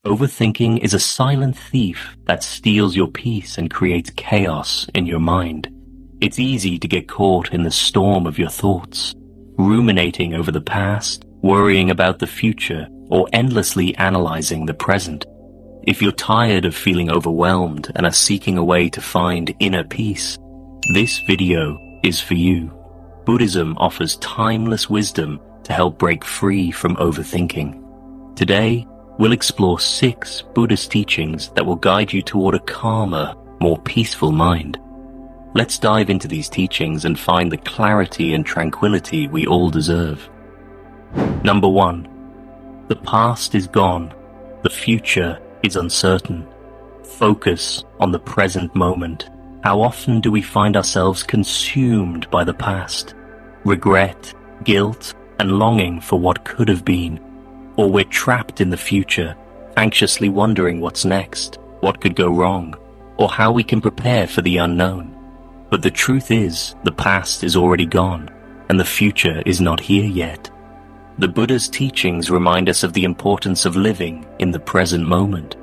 Overthinking is a silent thief that steals your peace and creates chaos in your mind. It's easy to get caught in the storm of your thoughts, ruminating over the past, worrying about the future, or endlessly analyzing the present. If you're tired of feeling overwhelmed and are seeking a way to find inner peace, this video is for you. Buddhism offers timeless wisdom to help break free from overthinking. Today, we'll explore 6 Buddhist teachings that will guide you toward a calmer, more peaceful mind. Let's dive into these teachings and find the clarity and tranquility we all deserve. Number 1. The past is gone. The future is uncertain. Focus on the present moment. How often do we find ourselves consumed by the past? Regret, guilt, and longing for what could have been. Or we're trapped in the future, anxiously wondering what's next, what could go wrong, or how we can prepare for the unknown. But the truth is, the past is already gone, and the future is not here yet. The Buddha's teachings remind us of the importance of living in the present moment.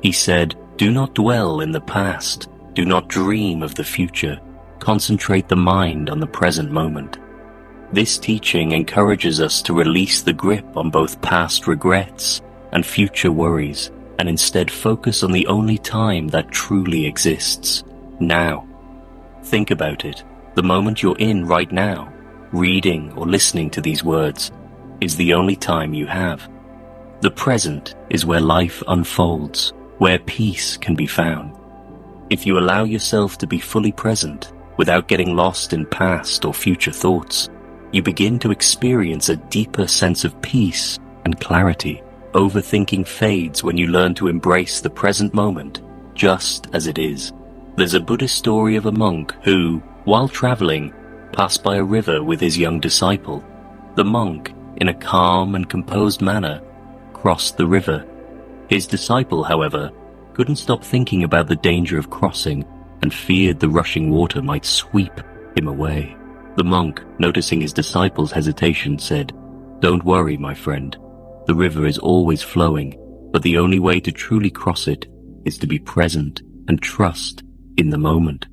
He said, "Do not dwell in the past, do not dream of the future, concentrate the mind on the present moment." This teaching encourages us to release the grip on both past regrets and future worries, and instead focus on the only time that truly exists, now. Think about it. The moment you're in right now, reading or listening to these words, is the only time you have. The present is where life unfolds, where peace can be found. If you allow yourself to be fully present, without getting lost in past or future thoughts, you begin to experience a deeper sense of peace and clarity. Overthinking fades when you learn to embrace the present moment just as it is. There's a Buddhist story of a monk who, while traveling, passed by a river with his young disciple. The monk, in a calm and composed manner, crossed the river. His disciple, however, couldn't stop thinking about the danger of crossing and feared the rushing water might sweep him away. The monk, noticing his disciple's hesitation, said, "Don't worry, my friend. The river is always flowing, but the only way to truly cross it is to be present and trust in the moment."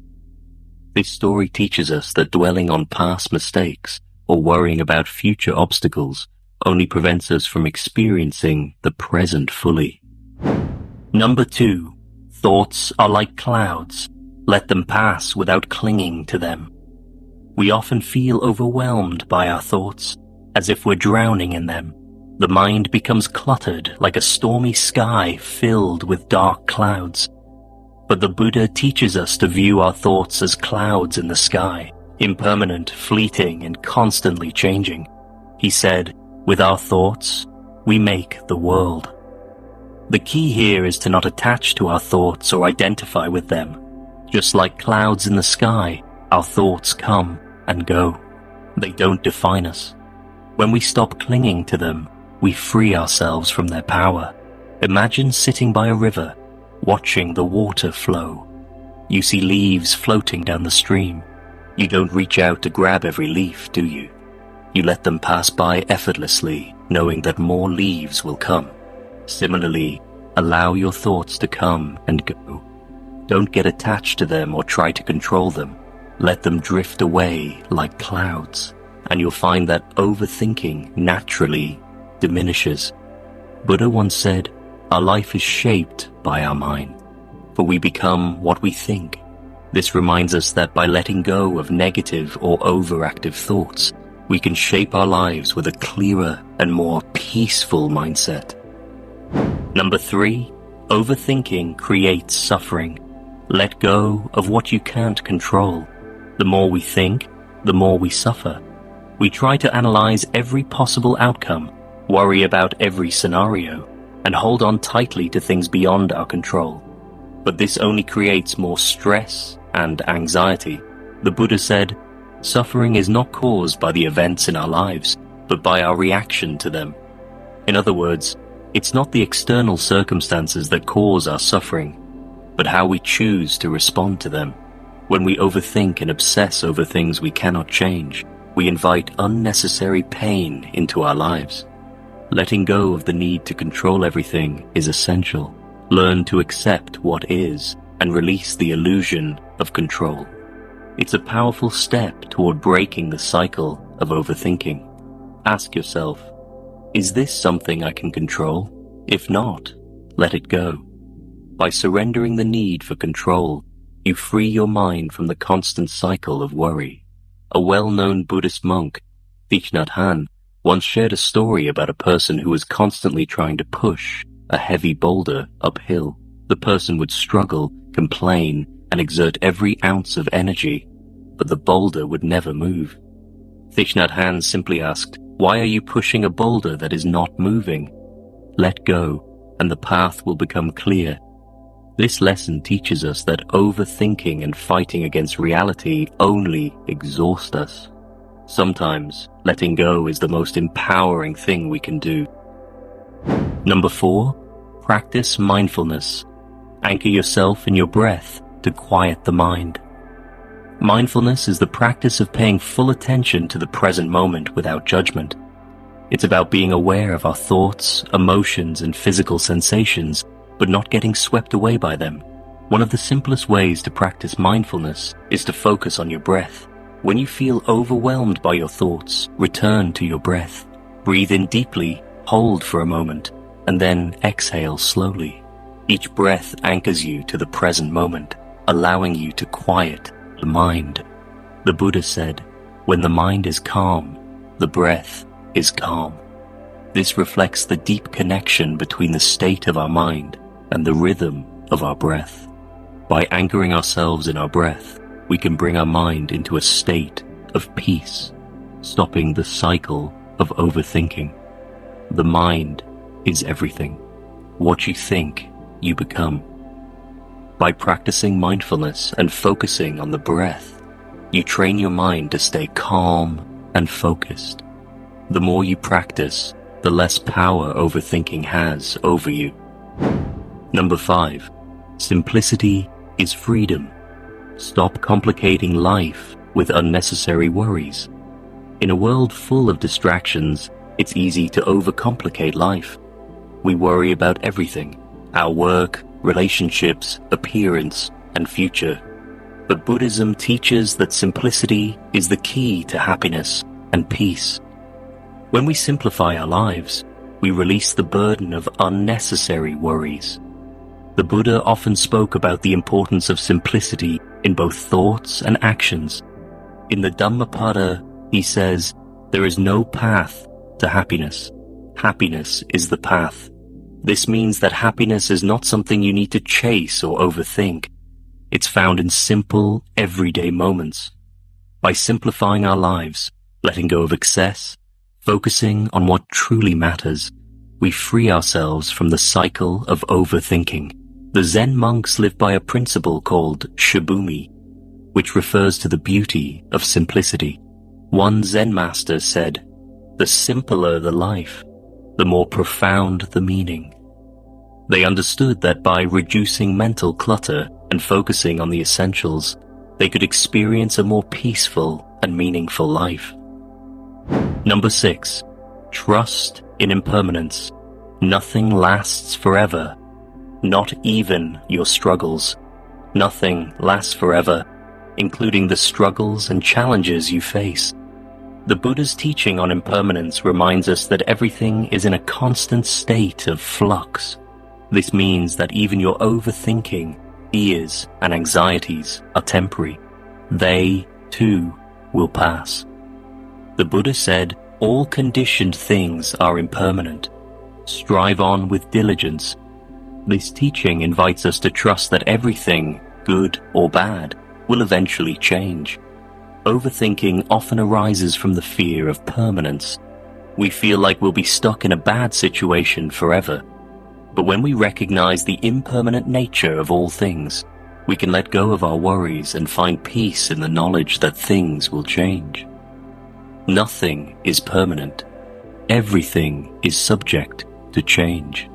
This story teaches us that dwelling on past mistakes or worrying about future obstacles only prevents us from experiencing the present fully. Number 2. Thoughts are like clouds. Let them pass without clinging to them. We often feel overwhelmed by our thoughts, as if we're drowning in them. The mind becomes cluttered like a stormy sky filled with dark clouds. But the Buddha teaches us to view our thoughts as clouds in the sky, impermanent, fleeting, and constantly changing. He said, "With our thoughts, we make the world." The key here is to not attach to our thoughts or identify with them. Just like clouds in the sky, our thoughts come and go. They don't define us. When we stop clinging to them, we free ourselves from their power. Imagine sitting by a river, watching the water flow. You see leaves floating down the stream. You don't reach out to grab every leaf, do you? You let them pass by effortlessly, knowing that more leaves will come. Similarly, allow your thoughts to come and go. Don't get attached to them or try to control them. Let them drift away like clouds, and you'll find that overthinking naturally diminishes. Buddha once said, "Our life is shaped by our mind, for we become what we think." This reminds us that by letting go of negative or overactive thoughts, we can shape our lives with a clearer and more peaceful mindset. Number 3. Overthinking creates suffering. Let go of what you can't control. The more we think, the more we suffer. We try to analyze every possible outcome, worry about every scenario, and hold on tightly to things beyond our control. But this only creates more stress and anxiety. The Buddha said, "Suffering is not caused by the events in our lives, but by our reaction to them." In other words, it's not the external circumstances that cause our suffering, but how we choose to respond to them. When we overthink and obsess over things we cannot change, we invite unnecessary pain into our lives. Letting go of the need to control everything is essential. Learn to accept what is and release the illusion of control. It's a powerful step toward breaking the cycle of overthinking. Ask yourself, is this something I can control? If not, let it go. By surrendering the need for control, you free your mind from the constant cycle of worry. A well-known Buddhist monk, Thich Nhat Hanh, once shared a story about a person who was constantly trying to push a heavy boulder uphill. The person would struggle, complain, and exert every ounce of energy, but the boulder would never move. Thich Nhat Hanh simply asked, "Why are you pushing a boulder that is not moving?" Let go, and the path will become clear. This lesson teaches us that overthinking and fighting against reality only exhaust us. Sometimes, letting go is the most empowering thing we can do. Number 4, practice mindfulness. Anchor yourself in your breath to quiet the mind. Mindfulness is the practice of paying full attention to the present moment without judgment. It's about being aware of our thoughts, emotions, and physical sensations, but not getting swept away by them. One of the simplest ways to practice mindfulness is to focus on your breath. When you feel overwhelmed by your thoughts, return to your breath. Breathe in deeply, hold for a moment, and then exhale slowly. Each breath anchors you to the present moment, allowing you to quiet the mind. The Buddha said, "When the mind is calm, the breath is calm." This reflects the deep connection between the state of our mind and the rhythm of our breath. By anchoring ourselves in our breath, we can bring our mind into a state of peace, stopping the cycle of overthinking. The mind is everything. What you think, you become. By practicing mindfulness and focusing on the breath, you train your mind to stay calm and focused. The more you practice, the less power overthinking has over you. Number 5, simplicity is freedom. Stop complicating life with unnecessary worries. In a world full of distractions, it's easy to overcomplicate life. We worry about everything: our work, relationships, appearance, and future. But Buddhism teaches that simplicity is the key to happiness and peace. When we simplify our lives, we release the burden of unnecessary worries. The Buddha often spoke about the importance of simplicity in both thoughts and actions. In the Dhammapada, he says, "There is no path to happiness. Happiness is the path." This means that happiness is not something you need to chase or overthink. It's found in simple, everyday moments. By simplifying our lives, letting go of excess, focusing on what truly matters, we free ourselves from the cycle of overthinking. The Zen monks live by a principle called shibumi, which refers to the beauty of simplicity. One Zen master said, "The simpler the life, the more profound the meaning." They understood that by reducing mental clutter and focusing on the essentials, they could experience a more peaceful and meaningful life. Number 6, trust in impermanence. Nothing lasts forever, not even your struggles. Nothing lasts forever, including the struggles and challenges you face. The Buddha's teaching on impermanence reminds us that everything is in a constant state of flux. This means that even your overthinking, fears, and anxieties are temporary. They, too, will pass. The Buddha said, "All conditioned things are impermanent. Strive on with diligence." This teaching invites us to trust that everything, good or bad, will eventually change. Overthinking often arises from the fear of permanence. We feel like we'll be stuck in a bad situation forever. But when we recognize the impermanent nature of all things, we can let go of our worries and find peace in the knowledge that things will change. Nothing is permanent. Everything is subject to change.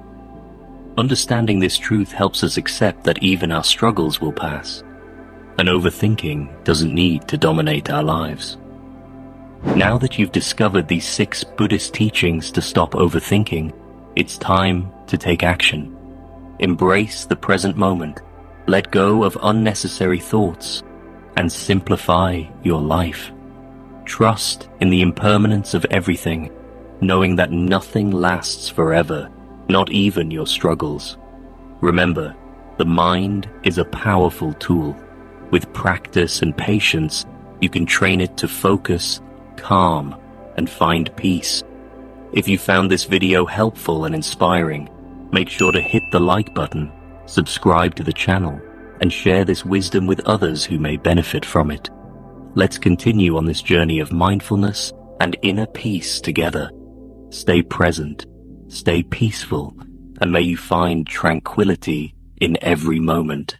Understanding this truth helps us accept that even our struggles will pass, and overthinking doesn't need to dominate our lives. Now that you've discovered these 6 Buddhist teachings to stop overthinking, it's time to take action. Embrace the present moment, let go of unnecessary thoughts, and simplify your life. Trust in the impermanence of everything, knowing that nothing lasts forever, not even your struggles. Remember, the mind is a powerful tool. With practice and patience, you can train it to focus, calm, and find peace. If you found this video helpful and inspiring, make sure to hit the like button, subscribe to the channel, and share this wisdom with others who may benefit from it. Let's continue on this journey of mindfulness and inner peace together. Stay present, stay peaceful, and may you find tranquility in every moment.